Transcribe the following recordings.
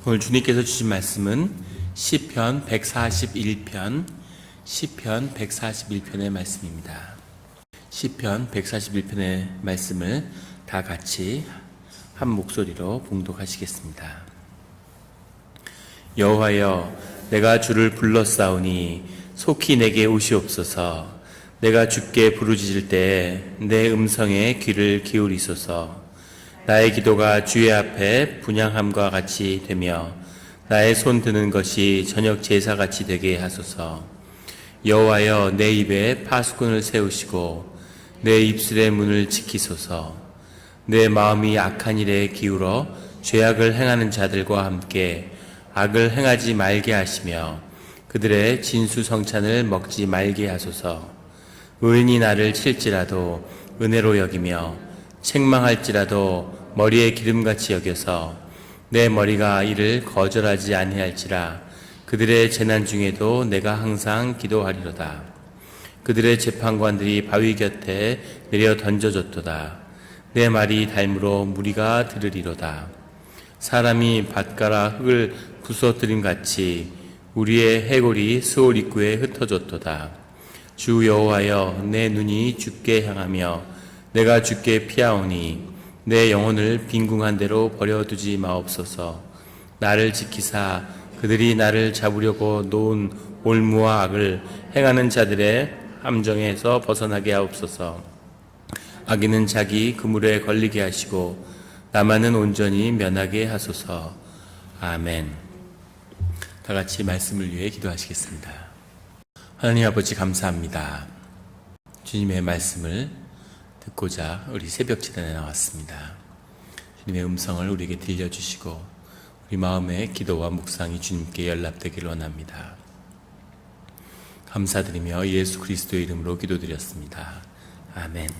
오늘 주님께서 주신 말씀은 시편 141편 시편 141편의 말씀입니다. 시편 141편의 말씀을 다 같이 한 목소리로 봉독하시겠습니다. 여호와여, 내가 주를 불렀사오니 속히 내게 오시옵소서. 내가 주께 부르짖을 때에 내 음성에 귀를 기울이소서. 나의 기도가 주의 앞에 분향함과 같이 되며 나의 손 드는 것이 저녁 제사같이 되게 하소서. 여호와여, 내 입에 파수꾼을 세우시고 내 입술의 문을 지키소서. 내 마음이 악한 일에 기울어 죄악을 행하는 자들과 함께 악을 행하지 말게 하시며 그들의 진수성찬을 먹지 말게 하소서. 의인이 나를 칠지라도 은혜로 여기며 책망할지라도 머리에 기름같이 여겨서 내 머리가 이를 거절하지 아니할지라. 그들의 재난 중에도 내가 항상 기도하리로다. 그들의 재판관들이 바위 곁에 내려 던져졌도다. 내 말이 닮으로 무리가 들으리로다. 사람이 밭가라 흙을 부서뜨림같이 우리의 해골이 스올 입구에 흩어졌도다. 주 여호와여, 내 눈이 주께 향하며 내가 주께 피하오니 내 영혼을 빈궁한 대로 버려두지 마옵소서. 나를 지키사 그들이 나를 잡으려고 놓은 올무와 악을 행하는 자들의 함정에서 벗어나게 하옵소서. 악인은 자기 그물에 걸리게 하시고 나만은 온전히 면하게 하소서. 아멘. 다 같이 말씀을 위해 기도하시겠습니다. 하나님 아버지, 감사합니다. 주님의 말씀을 듣고자 우리 새벽 기도에 나왔습니다. 주님의 음성을 우리에게 들려주시고 우리 마음의 기도와 묵상이 주님께 연락되기를 원합니다. 감사드리며 예수 그리스도의 이름으로 기도드렸습니다. 아멘.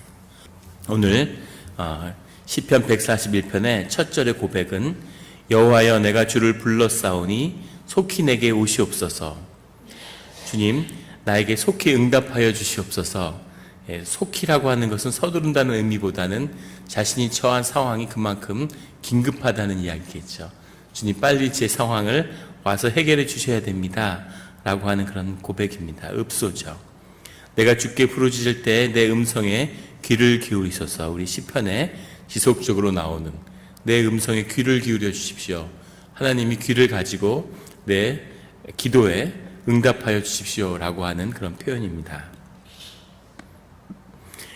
오늘 시편 141편의 첫 절의 고백은 여호와여, 내가 주를 불렀사오니 속히 내게 오시옵소서. 주님, 나에게 속히 응답하여 주시옵소서. 속히라고 하는 것은 서두른다는 의미보다는 자신이 처한 상황이 그만큼 긴급하다는 이야기겠죠. 주님, 빨리 제 상황을 와서 해결해 주셔야 됩니다 라고 하는 그런 고백입니다. 읍소죠. 내가 주께 부르짖을 때 내 음성에 귀를 기울이소서. 우리 시편에 지속적으로 나오는 내 음성에 귀를 기울여 주십시오. 하나님이 귀를 가지고 내 기도에 응답하여 주십시오 라고 하는 그런 표현입니다.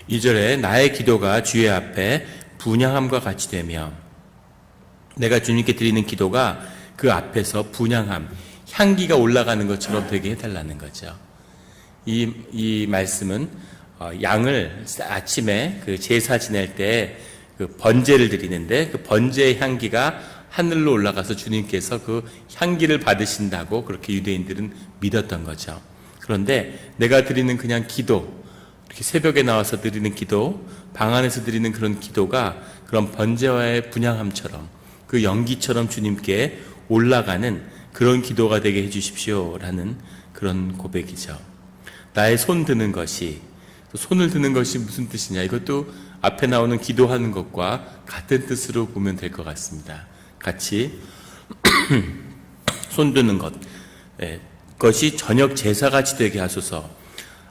2절에 나의 기도가 주의 앞에 분향함과 같이 되며, 내가 주님께 드리는 기도가 그 앞에서 분향함, 향기가 올라가는 것처럼 되게 해달라는 거죠. 이 말씀은 양을 아침에 그 제사 지낼 때 그 번제를 드리는데 그 번제의 향기가 하늘로 올라가서 주님께서 그 향기를 받으신다고 그렇게 유대인들은 믿었던 거죠. 그런데 내가 드리는 그냥 기도, 이렇게 새벽에 나와서 드리는 기도, 방 안에서 드리는 그런 기도가 그런 번제와의 분향함처럼 그 연기처럼 주님께 올라가는 그런 기도가 되게 해주십시오 라는 그런 고백이죠. 나의 손 드는 것이, 손을 드는 것이 무슨 뜻이냐, 이것도 앞에 나오는 기도하는 것과 같은 뜻으로 보면 될 것 같습니다. 같이 손 드는 것, 그것이 저녁 제사같이 되게 하소서.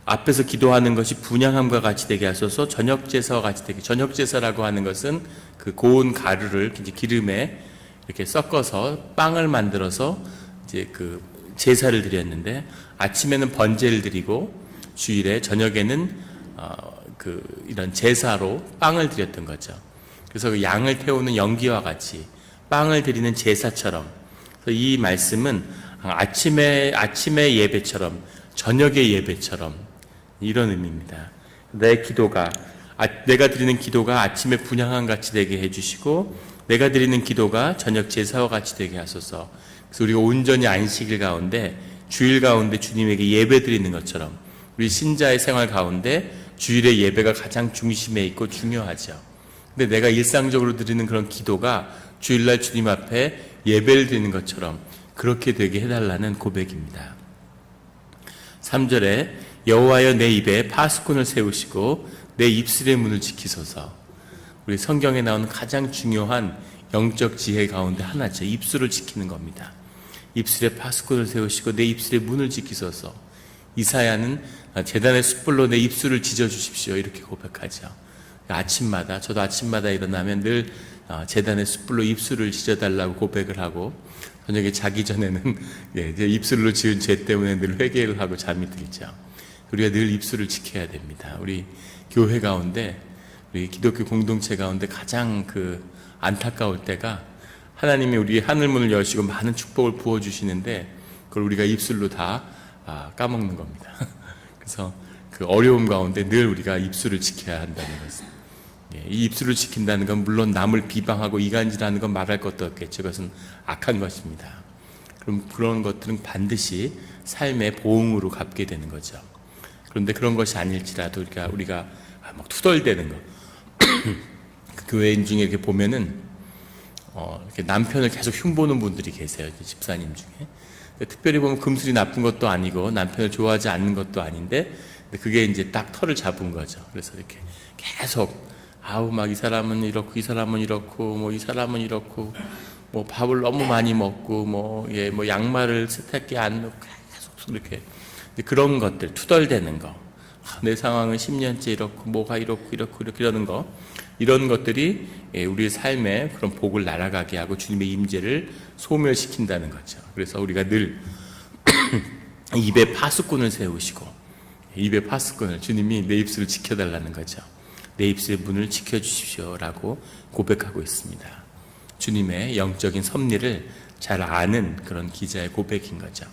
앞에서 기도하는 것이 분향함과 같이 되게 하소서. 저녁 제사와 같이 되게. 저녁 제사라고 하는 것은 그 고운 가루를 이제 기름에 이렇게 섞어서 빵을 만들어서 이제 그 제사를 드렸는데, 아침에는 번제를 드리고 주일에 저녁에는 이런 제사로 빵을 드렸던 거죠. 그래서 그 양을 태우는 연기와 같이 빵을 드리는 제사처럼, 이 말씀은 아침의 예배처럼, 저녁의 예배처럼 이런 의미입니다. 내가 드리는 기도가 아침에 분향함 같이 되게 해주시고 내가 드리는 기도가 저녁 제사와 같이 되게 하소서. 그래서 우리가 온전히 안식일 가운데, 주일 가운데 주님에게 예배 드리는 것처럼 우리 신자의 생활 가운데 주일의 예배가 가장 중심에 있고 중요하죠. 근데 내가 일상적으로 드리는 그런 기도가 주일날 주님 앞에 예배를 드리는 것처럼 그렇게 되게 해달라는 고백입니다. 3절에 여호와여, 내 입에 파수꾼을 세우시고 내 입술의 문을 지키소서. 우리 성경에 나오는 가장 중요한 영적 지혜 가운데 하나죠. 입술을 지키는 겁니다. 입술에 파수꾼을 세우시고 내 입술에 문을 지키소서. 이사야는 제단의 숯불로 내 입술을 지져주십시오 이렇게 고백하죠. 아침마다, 저도 아침마다 일어나면 늘 제단의 숯불로 입술을 지져달라고 고백을 하고, 저녁에 자기 전에는 이제 입술로 지은 죄 때문에 늘 회개를 하고 잠이 들죠. 우리가 늘 입술을 지켜야 됩니다. 우리 교회 가운데, 우리 기독교 공동체 가운데 가장 안타까울 때가, 하나님이 우리 하늘문을 여시고 많은 축복을 부어주시는데 그걸 우리가 입술로 다 까먹는 겁니다. 그래서 그 어려움 가운데 늘 우리가 입술을 지켜야 한다는 것은, 이 입술을 지킨다는 건 물론 남을 비방하고 이간질하는 건 말할 것도 없겠죠. 그것은 악한 것입니다. 그럼 그런 것들은 반드시 삶의 보응으로 갚게 되는 거죠. 그런데 그런 것이 아닐지라도 우리가 막 투덜대는 거. 그 교회인 중에 이렇게 보면은 이렇게 남편을 계속 흉보는 분들이 계세요. 집사님 중에. 특별히 보면 금술이 나쁜 것도 아니고 남편을 좋아하지 않는 것도 아닌데, 그게 이제 딱 털을 잡은 거죠. 그래서 이렇게 계속 막 이 사람은 이렇고 이 사람은 이렇고 뭐 이 사람은 이렇고 뭐 밥을 너무 많이 먹고 뭐 양말을 세탁기에 안 넣고 계속 이렇게 그런 것들 투덜대는 거. 내 상황은 10년째 이렇고 뭐가 이렇고 이러는 거, 이런 것들이 우리의 삶에 그런 복을 날아가게 하고 주님의 임재를 소멸시킨다는 거죠. 그래서 우리가 늘 입에 파수꾼을 세우시고, 입에 파수꾼을, 주님이 내 입술을 지켜달라는 거죠. 내 입술의 문을 지켜주십시오라고 고백하고 있습니다. 주님의 영적인 섭리를 잘 아는 그런 기자의 고백인 거죠.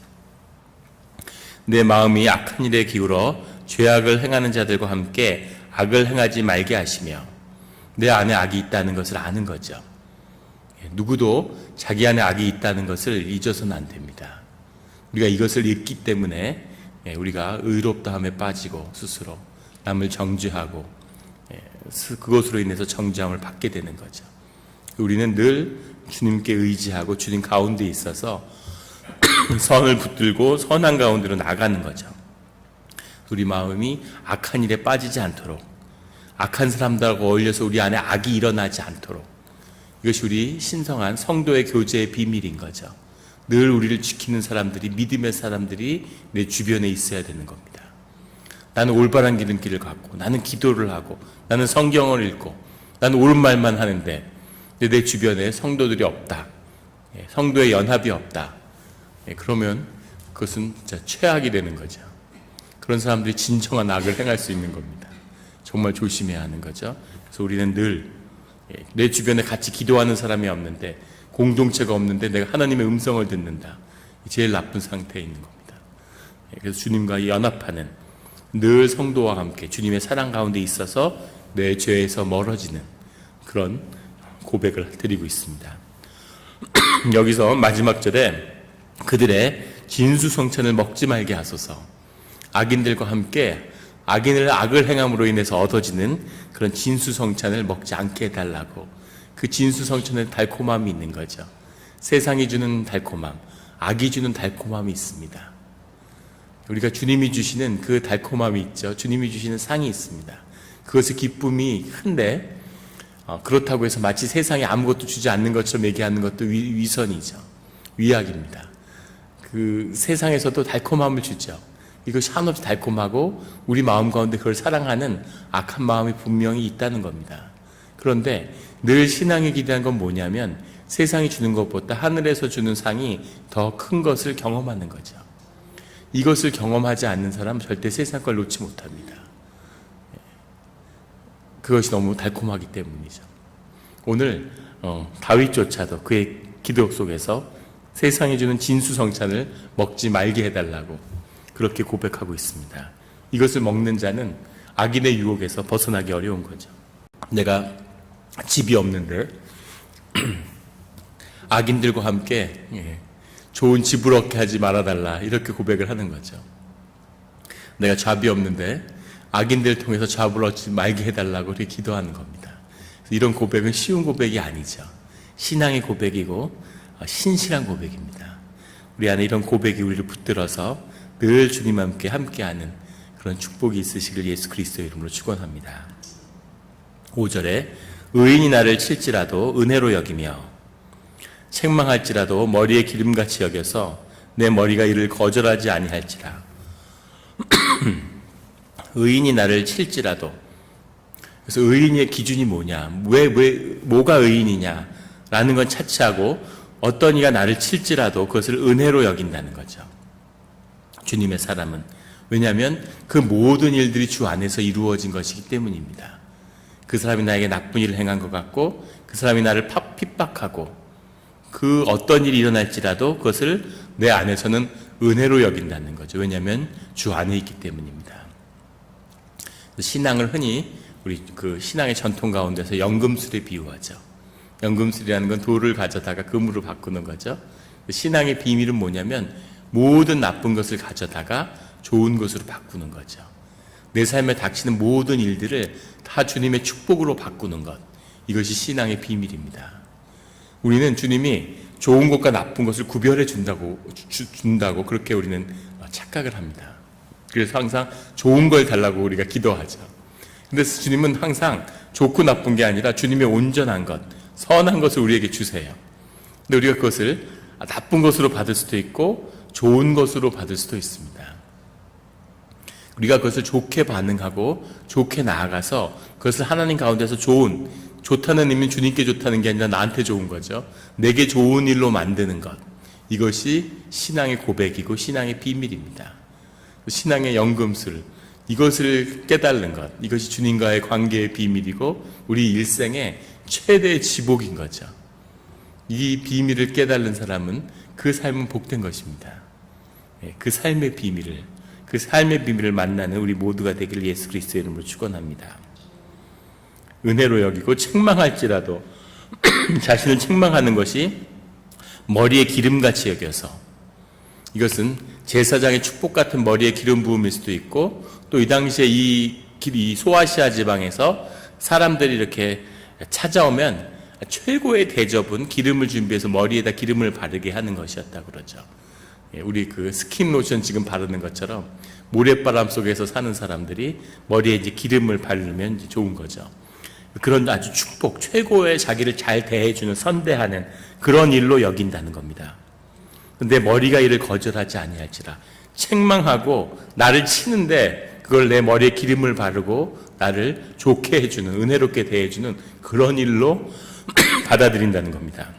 내 마음이 악한 일에 기울어 죄악을 행하는 자들과 함께 악을 행하지 말게 하시며, 내 안에 악이 있다는 것을 아는 거죠. 누구도 자기 안에 악이 있다는 것을 잊어서는 안 됩니다. 우리가 이것을 잊기 때문에 우리가 의롭다함에 빠지고 스스로 남을 정죄하고 그것으로 인해서 정죄함을 받게 되는 거죠. 우리는 늘 주님께 의지하고 주님 가운데 있어서 선을 붙들고 선한 가운데로 나가는 거죠. 우리 마음이 악한 일에 빠지지 않도록, 악한 사람들하고 어울려서 우리 안에 악이 일어나지 않도록, 이것이 우리 신성한 성도의 교제의 비밀인 거죠. 늘 우리를 지키는 사람들이, 믿음의 사람들이 내 주변에 있어야 되는 겁니다. 나는 올바른 길을 갖고, 나는 기도를 하고, 나는 성경을 읽고, 나는 옳은 말만 하는데 내 주변에 성도들이 없다, 성도의 연합이 없다, 그러면 그것은 진짜 최악이 되는 거죠. 그런 사람들이 진정한 악을 행할 수 있는 겁니다. 정말 조심해야 하는 거죠. 그래서 우리는 늘 내 주변에 같이 기도하는 사람이 없는데, 공동체가 없는데 내가 하나님의 음성을 듣는다, 제일 나쁜 상태에 있는 겁니다. 그래서 주님과 연합하는, 늘 성도와 함께 주님의 사랑 가운데 있어서 내 죄에서 멀어지는 그런 고백을 드리고 있습니다. 여기서 마지막 절에 그들의 진수성찬을 먹지 말게 하소서. 악인들과 함께 악을 행함으로 인해서 얻어지는 그런 진수성찬을 먹지 않게 해달라고. 그 진수성찬의 달콤함이 있는 거죠. 세상이 주는 달콤함, 악이 주는 달콤함이 있습니다. 우리가 주님이 주시는 그 달콤함이 있죠. 주님이 주시는 상이 있습니다. 그것의 기쁨이 큰데, 그렇다고 해서 마치 세상에 아무것도 주지 않는 것처럼 얘기하는 것도 위선이죠. 위약입니다. 그 세상에서도 달콤함을 주죠. 이것이 한없이 달콤하고 우리 마음 가운데 그걸 사랑하는 악한 마음이 분명히 있다는 겁니다. 그런데 늘 신앙의 기대한 건 뭐냐면, 세상이 주는 것보다 하늘에서 주는 상이 더 큰 것을 경험하는 거죠. 이것을 경험하지 않는 사람은 절대 세상 걸 놓지 못합니다. 그것이 너무 달콤하기 때문이죠. 오늘 다윗조차도 그의 기도 속에서 세상이 주는 진수성찬을 먹지 말게 해달라고 그렇게 고백하고 있습니다. 이것을 먹는 자는 악인의 유혹에서 벗어나기 어려운 거죠. 내가 집이 없는데 악인들과 함께 좋은 집을 얻게 하지 말아달라, 이렇게 고백을 하는 거죠. 내가 잡이 없는데 악인들을 통해서 잡을 얻지 말게 해달라고 이렇게 기도하는 겁니다. 이런 고백은 쉬운 고백이 아니죠. 신앙의 고백이고 신실한 고백입니다. 우리 안에 이런 고백이 우리를 붙들어서 늘 주님과 함께하는 그런 축복이 있으시길 예수 그리스도의 이름으로 축원합니다. 5절에 의인이 나를 칠지라도 은혜로 여기며 책망할지라도 머리에 기름같이 여겨서 내 머리가 이를 거절하지 아니할지라. 의인이 나를 칠지라도. 그래서 의인의 기준이 뭐냐, 뭐가 의인이냐 라는 건 차치하고 어떤 이가 나를 칠지라도 그것을 은혜로 여긴다는 거죠. 주님의 사람은. 왜냐하면 그 모든 일들이 주 안에서 이루어진 것이기 때문입니다. 그 사람이 나에게 나쁜 일을 행한 것 같고 그 사람이 나를 핍박하고 그 어떤 일이 일어날지라도 그것을 내 안에서는 은혜로 여긴다는 거죠. 왜냐하면 주 안에 있기 때문입니다. 신앙을 흔히 우리 그 신앙의 전통 가운데서 연금술에 비유하죠. 연금술이라는 건 돌을 가져다가 금으로 바꾸는 거죠. 신앙의 비밀은 뭐냐면 모든 나쁜 것을 가져다가 좋은 것으로 바꾸는 거죠. 내 삶에 닥치는 모든 일들을 다 주님의 축복으로 바꾸는 것. 이것이 신앙의 비밀입니다. 우리는 주님이 좋은 것과 나쁜 것을 구별해 준다고 그렇게 우리는 착각을 합니다. 그래서 항상 좋은 걸 달라고 우리가 기도하죠. 근데 주님은 항상 좋고 나쁜 게 아니라 주님의 온전한 것, 선한 것을 우리에게 주세요. 근데 우리가 그것을 나쁜 것으로 받을 수도 있고 좋은 것으로 받을 수도 있습니다. 우리가 그것을 좋게 반응하고 좋게 나아가서 그것을 하나님 가운데서 좋다는 의미는 주님께 좋다는 게 아니라 나한테 좋은 거죠. 내게 좋은 일로 만드는 것. 이것이 신앙의 고백이고 신앙의 비밀입니다. 신앙의 연금술, 이것을 깨달는 것, 이것이 주님과의 관계의 비밀이고 우리 일생의 최대의 지복인 거죠. 이 비밀을 깨달는 사람은 그 삶은 복된 것입니다. 그 삶의 비밀을 만나는 우리 모두가 되기를 예수 그리스도의 이름으로 축원합니다. 은혜로 여기고 책망할지라도 자신을 책망하는 것이 머리에 기름같이 여겨서, 이것은 제사장의 축복 같은 머리에 기름 부음일 수도 있고 또 이 당시에 이 소아시아 지방에서 사람들이 이렇게 찾아오면 최고의 대접은 기름을 준비해서 머리에다 기름을 바르게 하는 것이었다고 그러죠. 우리 그 스킨 로션 지금 바르는 것처럼 모래바람 속에서 사는 사람들이 머리에 이제 기름을 바르면 이제 좋은 거죠. 그런 아주 축복, 최고의 자기를 잘 대해주는, 선대하는 그런 일로 여긴다는 겁니다. 근데 머리가 이를 거절하지 아니할지라. 책망하고 나를 치는데 그걸 내 머리에 기름을 바르고 나를 좋게 해주는, 은혜롭게 대해주는 그런 일로 받아들인다는 겁니다.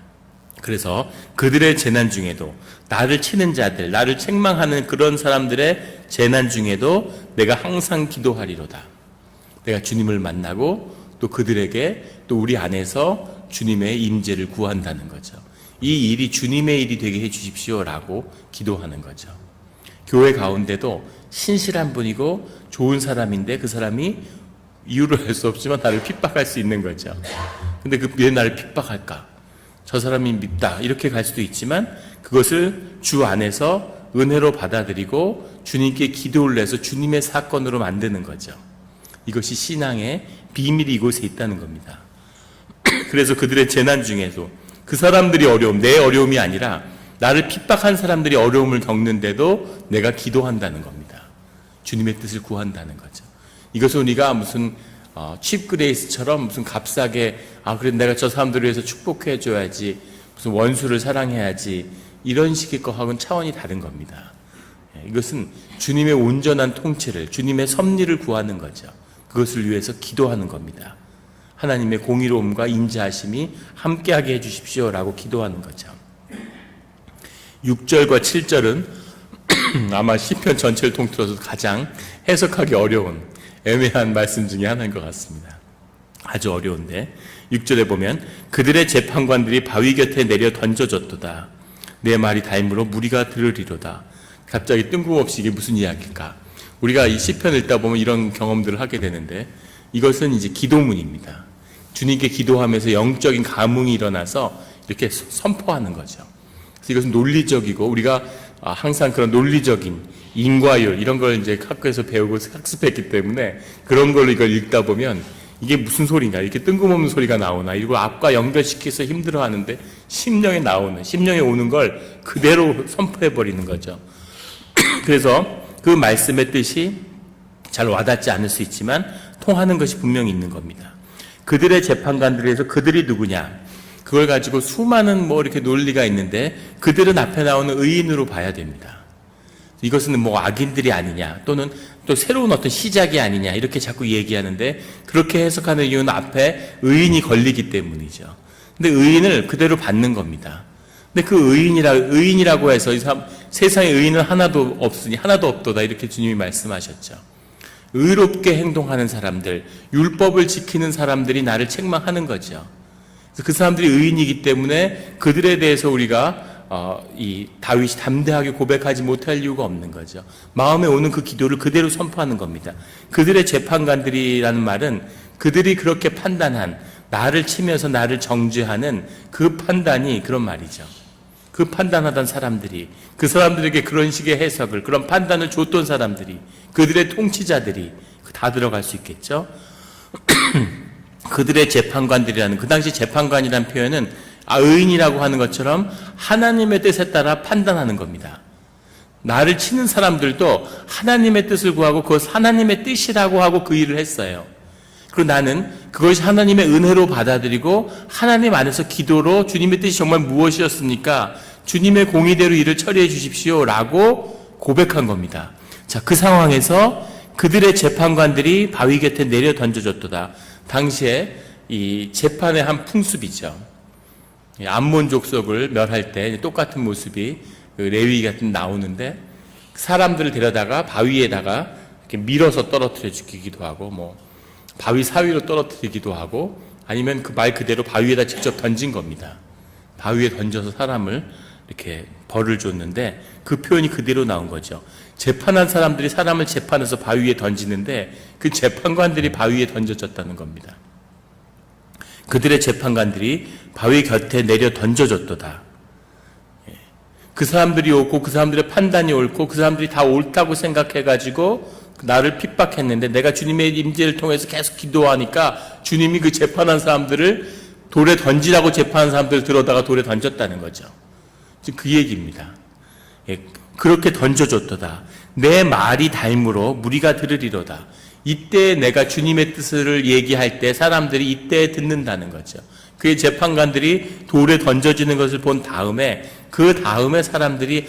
그래서 그들의 재난 중에도, 나를 치는 자들, 나를 책망하는 그런 사람들의 재난 중에도 내가 항상 기도하리로다. 내가 주님을 만나고 또 그들에게 또 우리 안에서 주님의 임재를 구한다는 거죠. 이 일이 주님의 일이 되게 해 주십시오라고 기도하는 거죠. 교회 가운데도 신실한 분이고 좋은 사람인데 그 사람이 이유를 알 수 없지만 나를 핍박할 수 있는 거죠. 근데 왜 나를 핍박할까? 저 사람이 밉다. 이렇게 갈 수도 있지만 그것을 주 안에서 은혜로 받아들이고 주님께 기도를 해서 주님의 사건으로 만드는 거죠. 이것이 신앙의 비밀이 이곳에 있다는 겁니다. 그래서 그들의 재난 중에도 그 사람들이 내 어려움이 아니라 나를 핍박한 사람들이 어려움을 겪는데도 내가 기도한다는 겁니다. 주님의 뜻을 구한다는 거죠. 이것을 우리가 무슨 칩그레이스처럼 무슨 값싸게 그래 내가 저 사람들을 위해서 축복해 줘야지, 무슨 원수를 사랑해야지, 이런 식의 거하고는 차원이 다른 겁니다. 이것은 주님의 온전한 통치를, 주님의 섭리를 구하는 거죠. 그것을 위해서 기도하는 겁니다. 하나님의 공의로움과 인자하심이 함께하게 해주십시오라고 기도하는 거죠. 6절과 7절은 아마 시편 전체를 통틀어서 가장 해석하기 어려운 애매한 말씀 중에 하나인 것 같습니다. 아주 어려운데 6절에 보면 그들의 재판관들이 바위 곁에 내려 던져졌도다. 내 말이 닳으므로 무리가 들으리로다. 갑자기 뜬금없이 이게 무슨 이야기일까? 우리가 이 시편을 읽다 보면 이런 경험들을 하게 되는데 이것은 이제 기도문입니다. 주님께 기도하면서 영적인 감흥이 일어나서 이렇게 선포하는 거죠. 그래서 이것은 논리적이고 우리가 항상 그런 논리적인 인과율 이런 걸 이제 학교에서 배우고 학습했기 때문에 그런 걸로 이걸 읽다 보면 이게 무슨 소리냐, 이렇게 뜬금없는 소리가 나오나, 이걸 앞과 연결시켜서 힘들어하는데 심령에 오는 걸 그대로 선포해버리는 거죠. 그래서 그 말씀의 뜻이 잘 와닿지 않을 수 있지만 통하는 것이 분명히 있는 겁니다. 그들의 재판관들에서 그들이 누구냐? 그걸 가지고 수많은 이렇게 논리가 있는데 그들은 앞에 나오는 의인으로 봐야 됩니다. 이것은 악인들이 아니냐, 또는 또 새로운 어떤 시작이 아니냐, 이렇게 자꾸 얘기하는데 그렇게 해석하는 이유는 앞에 의인이 걸리기 때문이죠. 근데 의인을 그대로 받는 겁니다. 근데 그 의인이라고 해서 세상에 의인은 하나도 없으니 하나도 없도다, 이렇게 주님이 말씀하셨죠. 의롭게 행동하는 사람들, 율법을 지키는 사람들이 나를 책망하는 거죠. 그 사람들이 의인이기 때문에 그들에 대해서 우리가 이 다윗이 담대하게 고백하지 못할 이유가 없는 거죠. 마음에 오는 그 기도를 그대로 선포하는 겁니다. 그들의 재판관들이라는 말은 그들이 그렇게 판단한, 나를 치면서 나를 정죄하는 그 판단이 그런 말이죠. 그 판단하던 사람들이, 그 사람들에게 그런 식의 해석을, 그런 판단을 줬던 사람들이, 그들의 통치자들이 다 들어갈 수 있겠죠. 그들의 재판관들이라는, 그 당시 재판관이라는 표현은 의인이라고 하는 것처럼 하나님의 뜻에 따라 판단하는 겁니다. 나를 치는 사람들도 하나님의 뜻을 구하고 그것 하나님의 뜻이라고 하고 그 일을 했어요. 그리고 나는 그것이 하나님의 은혜로 받아들이고 하나님 안에서 기도로 주님의 뜻이 정말 무엇이었습니까? 주님의 공의대로 일을 처리해 주십시오 라고 고백한 겁니다. 자, 그 상황에서 그들의 재판관들이 바위 곁에 내려 던져졌도다. 당시에 이 재판의 한 풍습이죠. 암몬 족속을 멸할 때 똑같은 모습이 레위 같은 나오는데, 사람들을 데려다가 바위에다가 이렇게 밀어서 떨어뜨려 죽이기도 하고, 바위 사위로 떨어뜨리기도 하고, 아니면 그 말 그대로 바위에다 직접 던진 겁니다. 바위에 던져서 사람을 이렇게 벌을 줬는데 그 표현이 그대로 나온 거죠. 재판한 사람들이 사람을 재판해서 바위에 던지는데 그 재판관들이 바위에 던져졌다는 겁니다. 그들의 재판관들이 바위 곁에 내려 던져졌도다. 그 사람들이 옳고 그 사람들의 판단이 옳고 그 사람들이 다 옳다고 생각해가지고 나를 핍박했는데 내가 주님의 임재를 통해서 계속 기도하니까 주님이 그 재판한 사람들을 돌에 던지라고 재판한 사람들을 들어다가 돌에 던졌다는 거죠. 지금 그 얘기입니다. 그렇게 던져줬도다. 내 말이 닮으로 무리가 들으리로다. 이때 내가 주님의 뜻을 얘기할 때 사람들이 이때 듣는다는 거죠. 그의 재판관들이 돌에 던져지는 것을 본 다음에 그 다음에 사람들이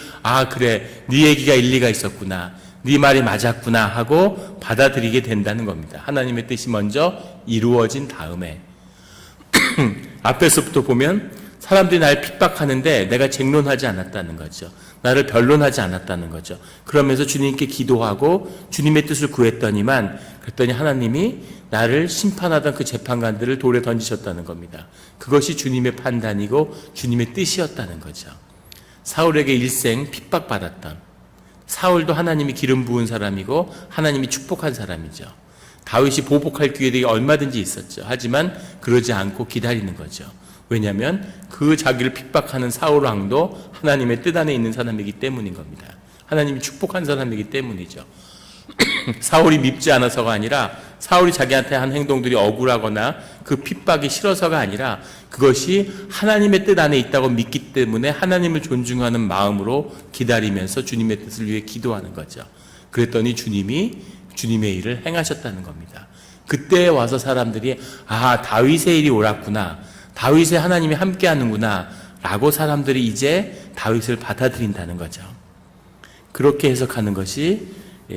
그래, 네 얘기가 일리가 있었구나, 네 말이 맞았구나 하고 받아들이게 된다는 겁니다. 하나님의 뜻이 먼저 이루어진 다음에. 앞에서부터 보면 사람들이 날 핍박하는데 내가 쟁론하지 않았다는 거죠. 나를 변론하지 않았다는 거죠. 그러면서 주님께 기도하고 주님의 뜻을 구했더니만, 그랬더니 하나님이 나를 심판하던 그 재판관들을 돌에 던지셨다는 겁니다. 그것이 주님의 판단이고 주님의 뜻이었다는 거죠. 사울에게 일생 핍박받았던, 사울도 하나님이 기름 부은 사람이고 하나님이 축복한 사람이죠. 다윗이 보복할 기회가 얼마든지 있었죠. 하지만 그러지 않고 기다리는 거죠. 왜냐하면 그 자기를 핍박하는 사울 왕도 하나님의 뜻 안에 있는 사람이기 때문인 겁니다. 하나님이 축복한 사람이기 때문이죠. 사울이 밉지 않아서가 아니라, 사울이 자기한테 한 행동들이 억울하거나 그 핍박이 싫어서가 아니라 그것이 하나님의 뜻 안에 있다고 믿기 때문에 하나님을 존중하는 마음으로 기다리면서 주님의 뜻을 위해 기도하는 거죠. 그랬더니 주님이 주님의 일을 행하셨다는 겁니다. 그때 와서 사람들이 다윗의 일이 옳았구나, 다윗의 하나님이 함께 하는구나 라고 사람들이 이제 다윗을 받아들인다는 거죠. 그렇게 해석하는 것이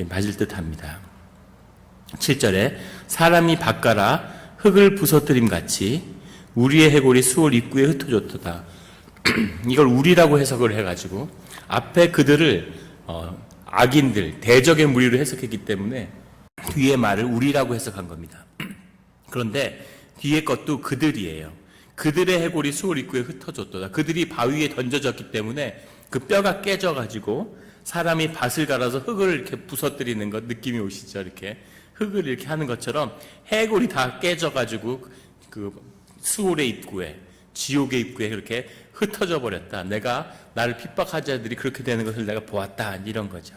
맞을 듯합니다. 7절에 사람이 밭가라 흙을 부서뜨림 같이 우리의 해골이 수월 입구에 흩어졌도다. 이걸 우리라고 해석을 해가지고 앞에 그들을 악인들, 대적의 무리로 해석했기 때문에 뒤에 말을 우리라고 해석한 겁니다. 그런데 뒤에 것도 그들이에요. 그들의 해골이 수월 입구에 흩어졌도다. 그들이 바위에 던져졌기 때문에 그 뼈가 깨져가지고 사람이 밭을 갈아서 흙을 이렇게 부서뜨리는 것 느낌이 오시죠? 이렇게 흙을 이렇게 하는 것처럼 해골이 다 깨져가지고 그 수월의 입구에, 지옥의 입구에 그렇게 흩어져 버렸다. 내가 나를 핍박한 자들이 그렇게 되는 것을 내가 보았다. 이런 거죠.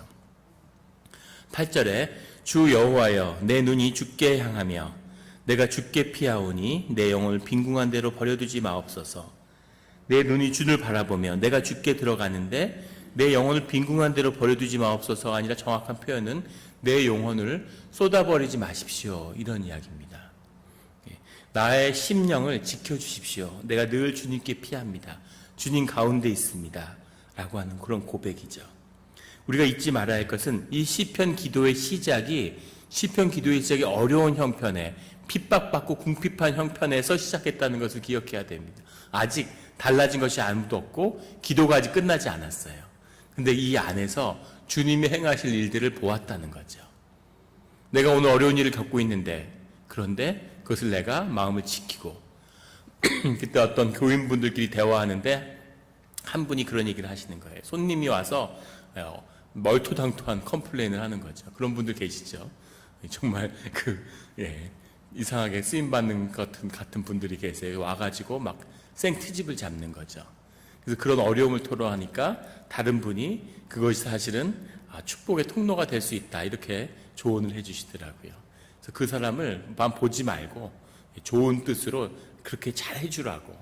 8절에 주 여호와여 내 눈이 주께 향하며 내가 주께 피하오니 내 영혼을 빈궁한 대로 버려두지 마옵소서. 내 눈이 주를 바라보며 내가 주께 들어가는데 내 영혼을 빈궁한 대로 버려두지 마옵소서가 아니라 정확한 표현은 내 영혼을 쏟아버리지 마십시오, 이런 이야기입니다. 나의 심령을 지켜주십시오. 내가 늘 주님께 피합니다. 주님 가운데 있습니다. 라고 하는 그런 고백이죠. 우리가 잊지 말아야 할 것은 이 시편 기도의 시작이 어려운 형편에 핍박받고 궁핍한 형편에서 시작했다는 것을 기억해야 됩니다. 아직 달라진 것이 아무도 없고 기도가 아직 끝나지 않았어요. 근데 이 안에서 주님이 행하실 일들을 보았다는 거죠. 내가 오늘 어려운 일을 겪고 있는데, 그런데 그것을 내가 마음을 지키고 그때 어떤 교인분들끼리 대화하는데 한 분이 그런 얘기를 하시는 거예요. 손님이 와서 멀토당토한 컴플레인을 하는 거죠. 그런 분들 계시죠. 정말 이상하게 쓰임받는 같은 분들이 계세요. 와가지고 막 생트집을 잡는 거죠. 그래서 그런 어려움을 토로하니까 다른 분이 그것이 사실은 축복의 통로가 될 수 있다, 이렇게 조언을 해주시더라고요. 그래서 그 사람을 보지 말고 좋은 뜻으로 그렇게 잘 해주라고,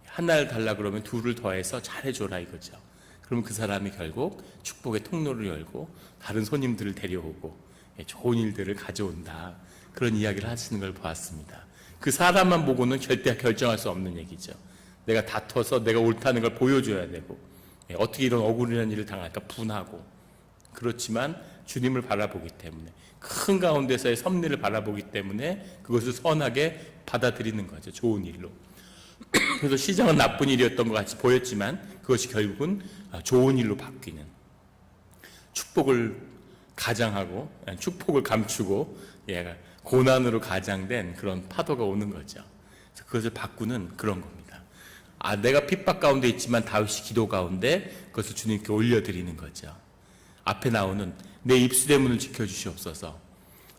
하나를 달라 그러면 둘을 더해서 잘 해줘라 이거죠. 그러면 그 사람이 결국 축복의 통로를 열고 다른 손님들을 데려오고 좋은 일들을 가져온다, 그런 이야기를 하시는 걸 보았습니다. 그 사람만 보고는 절대 결정할 수 없는 얘기죠. 내가 다퉈서 내가 옳다는 걸 보여줘야 되고, 어떻게 이런 억울한 일을 당할까 분하고, 그렇지만 주님을 바라보기 때문에, 큰 가운데서의 섭리를 바라보기 때문에 그것을 선하게 받아들이는 거죠. 좋은 일로. 그래서 시작은 나쁜 일이었던 것 같이 보였지만 그것이 결국은 좋은 일로 바뀌는, 축복을 가장하고 축복을 감추고 고난으로 가장된 그런 파도가 오는 거죠. 그래서 그것을 바꾸는 그런 겁니다. 내가 핍박 가운데 있지만 다윗이 기도 가운데 그것을 주님께 올려드리는 거죠. 앞에 나오는 내 입술의 문을 지켜주시옵소서.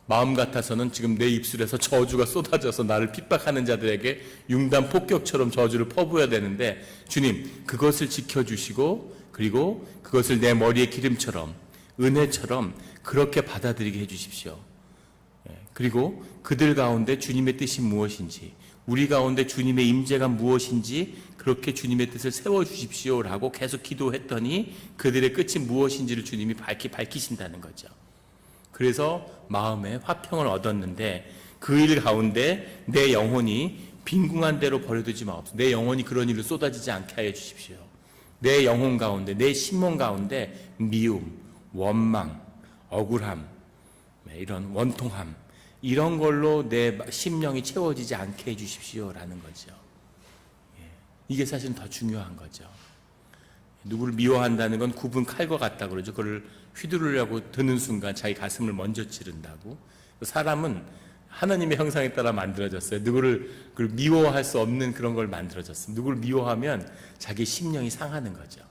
마음 같아서는 지금 내 입술에서 저주가 쏟아져서 나를 핍박하는 자들에게 융단 폭격처럼 저주를 퍼부어야 되는데, 주님 그것을 지켜주시고 그리고 그것을 내 머리의 기름처럼, 은혜처럼 그렇게 받아들이게 해주십시오. 그리고 그들 가운데 주님의 뜻이 무엇인지, 우리 가운데 주님의 임재가 무엇인지 그렇게 주님의 뜻을 세워주십시오라고 계속 기도했더니 그들의 끝이 무엇인지를 주님이 밝히신다는 거죠. 그래서 마음에 화평을 얻었는데, 그 일 가운데 내 영혼이 빈궁한 대로 버려두지 마옵소서. 내 영혼이 그런 일로 쏟아지지 않게 하여 주십시오. 내 영혼 가운데, 내 심령 가운데 미움, 원망, 억울함, 이런 원통함, 이런 걸로 내 심령이 채워지지 않게 해주십시오라는 거죠. 이게 사실은 더 중요한 거죠. 누구를 미워한다는 건 굽은 칼과 같다 그러죠. 그걸 휘두르려고 드는 순간 자기 가슴을 먼저 찌른다고. 사람은 하나님의 형상에 따라 만들어졌어요. 누구를 미워할 수 없는 그런 걸 만들어졌어요. 누구를 미워하면 자기 심령이 상하는 거죠.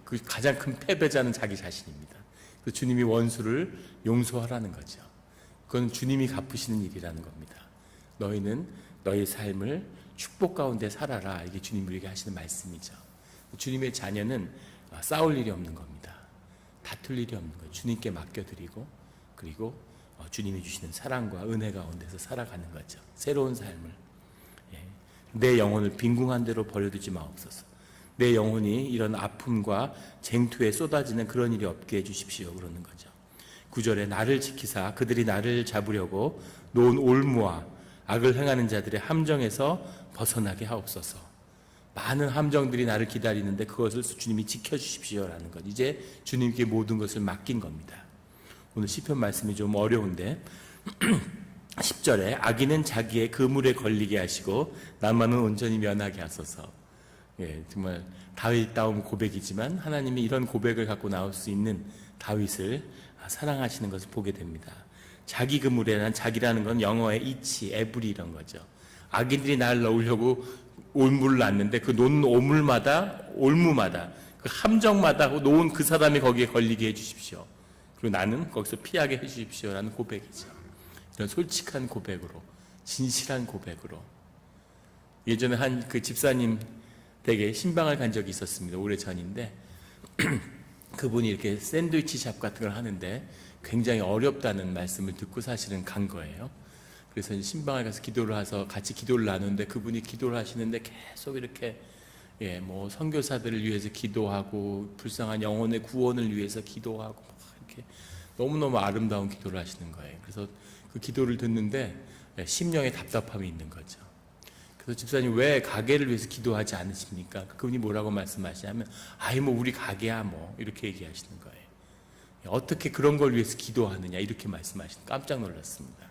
그 가장 큰 패배자는 자기 자신입니다. 그래서 주님이 원수를 용서하라는 거죠. 그건 주님이 갚으시는 일이라는 겁니다. 너희는 너희 삶을 축복 가운데 살아라. 이게 주님이 우리에게 하시는 말씀이죠. 주님의 자녀는 싸울 일이 없는 겁니다. 다툴 일이 없는 거예요. 주님께 맡겨드리고, 그리고 주님이 주시는 사랑과 은혜 가운데서 살아가는 거죠. 새로운 삶을. 내 영혼을 빈궁한 대로 버려두지 마옵소서. 내 영혼이 이런 아픔과 쟁투에 쏟아지는 그런 일이 없게 해주십시오. 그러는 거죠. 9절에 나를 지키사 그들이 나를 잡으려고 놓은 올무와 악을 행하는 자들의 함정에서 벗어나게 하옵소서. 많은 함정들이 나를 기다리는데 그것을 주님이 지켜주십시오라는 것. 이제 주님께 모든 것을 맡긴 겁니다. 오늘 시편 말씀이 좀 어려운데 10절에 악인은 자기의 그물에 걸리게 하시고 나만은 온전히 면하게 하소서. 정말 다윗다운 고백이지만 하나님이 이런 고백을 갖고 나올 수 있는 다윗을 사랑하시는 것을 보게 됩니다. 자기 그물에는, 자기라는 건 영어의 이치, 에브리 이런 거죠. 악인들이 나를 넣으려고 올무를 놨는데 그 놓는 올무마다 그 함정마다 놓은 그 사람이 거기에 걸리게 해주십시오. 그리고 나는 거기서 피하게 해주십시오라는 고백이죠. 이런 솔직한 고백으로, 진실한 고백으로. 예전에 한 그 집사님 댁에 신방을 간 적이 있었습니다. 오래전인데 그분이 이렇게 샌드위치 샵 같은 걸 하는데 굉장히 어렵다는 말씀을 듣고 사실은 간 거예요. 그래서 신방에 가서 기도를 해서 같이 기도를 나누는데 그분이 기도를 하시는데 계속 이렇게 뭐 선교사들을 위해서 기도하고 불쌍한 영혼의 구원을 위해서 기도하고 막 이렇게 너무너무 아름다운 기도를 하시는 거예요. 그래서 그 기도를 듣는데 심령에 답답함이 있는 거죠. 그래서 집사님 왜 가게를 위해서 기도하지 않으십니까? 그분이 뭐라고 말씀하시냐면 뭐 우리 가게야 뭐 이렇게 얘기하시는 거예요. 어떻게 그런 걸 위해서 기도하느냐 이렇게 말씀하시는 깜짝 놀랐습니다.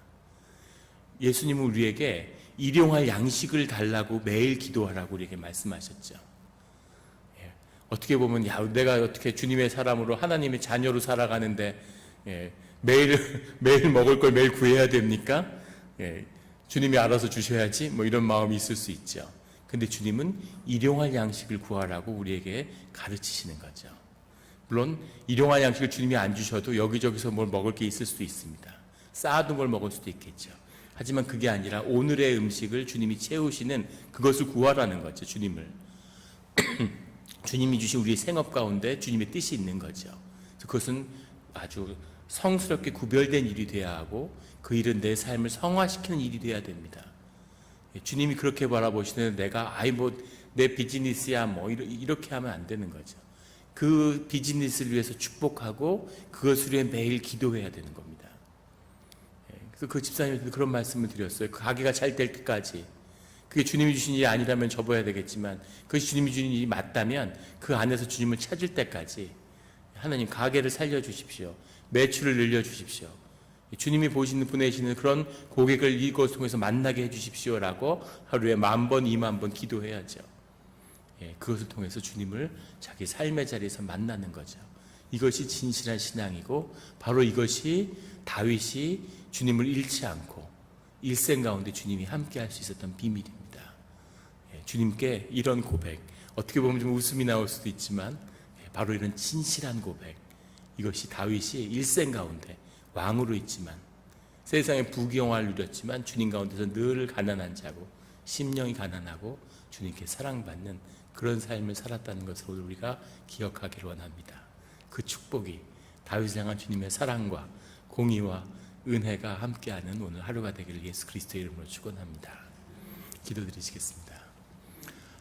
예수님은 우리에게 일용할 양식을 달라고 매일 기도하라고 우리에게 말씀하셨죠. 어떻게 보면 내가 어떻게 주님의 사람으로 하나님의 자녀로 살아가는데 매일 먹을 걸 매일 구해야 됩니까? 주님이 알아서 주셔야지 뭐 이런 마음이 있을 수 있죠. 근데 주님은 일용할 양식을 구하라고 우리에게 가르치시는 거죠. 물론 일용할 양식을 주님이 안 주셔도 여기저기서 뭘 먹을 게 있을 수도 있습니다. 쌓아둔 걸 먹을 수도 있겠죠. 하지만 그게 아니라 오늘의 음식을 주님이 채우시는 그것을 구하라는 거죠. 주님을 주님이 주신 우리의 생업 가운데 주님의 뜻이 있는 거죠. 그것은 아주 성스럽게 구별된 일이 돼야 하고 그 일은 내 삶을 성화시키는 일이 돼야 됩니다. 주님이 그렇게 바라보시는데 내가 내 비즈니스야 뭐 이렇게 하면 안 되는 거죠. 그 비즈니스를 위해서 축복하고 그것을 위해 매일 기도해야 되는 겁니다. 그래서 그 집사님한테 그런 말씀을 드렸어요. 그 가게가 잘 될 때까지 그게 주님이 주신 일이 아니라면 접어야 되겠지만 그것이 주님이 주신 일이 맞다면 그 안에서 주님을 찾을 때까지 하나님 가게를 살려주십시오. 매출을 늘려주십시오. 주님이 보내시는 그런 고객을 이것을 통해서 만나게 해주십시오라고 하루에 10,000번, 20,000번 기도해야죠. 그것을 통해서 주님을 자기 삶의 자리에서 만나는 거죠. 이것이 진실한 신앙이고 바로 이것이 다윗이 주님을 잃지 않고 일생 가운데 주님이 함께 할 수 있었던 비밀입니다. 주님께 이런 고백, 어떻게 보면 좀 웃음이 나올 수도 있지만 바로 이런 진실한 고백, 이것이 다윗이 일생 가운데 왕으로 있지만 세상에 부귀영화를 누렸지만 주님 가운데서 늘 가난한 자고 심령이 가난하고 주님께 사랑받는 그런 삶을 살았다는 것을 우리가 기억하기를 원합니다. 그 축복이 다윗을 향한 주님의 사랑과 공의와 은혜가 함께하는 오늘 하루가 되기를 예수 그리스도의 이름으로 축원합니다. 기도드리시겠습니다.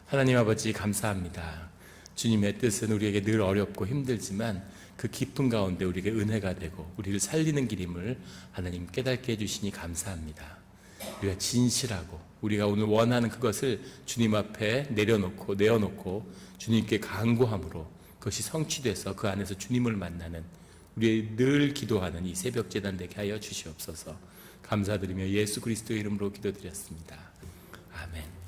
하나님 아버지 감사합니다. 주님의 뜻은 우리에게 늘 어렵고 힘들지만 그 깊은 가운데 우리에게 은혜가 되고 우리를 살리는 길임을 하나님 깨닫게 해주시니 감사합니다. 우리가 진실하고 우리가 오늘 원하는 그것을 주님 앞에 내어놓고 주님께 간구함으로 그것이 성취돼서 그 안에서 주님을 만나는 우리 늘 기도하는 이 새벽 제단 되게 하여 주시옵소서. 감사드리며 예수 그리스도의 이름으로 기도드렸습니다. 아멘.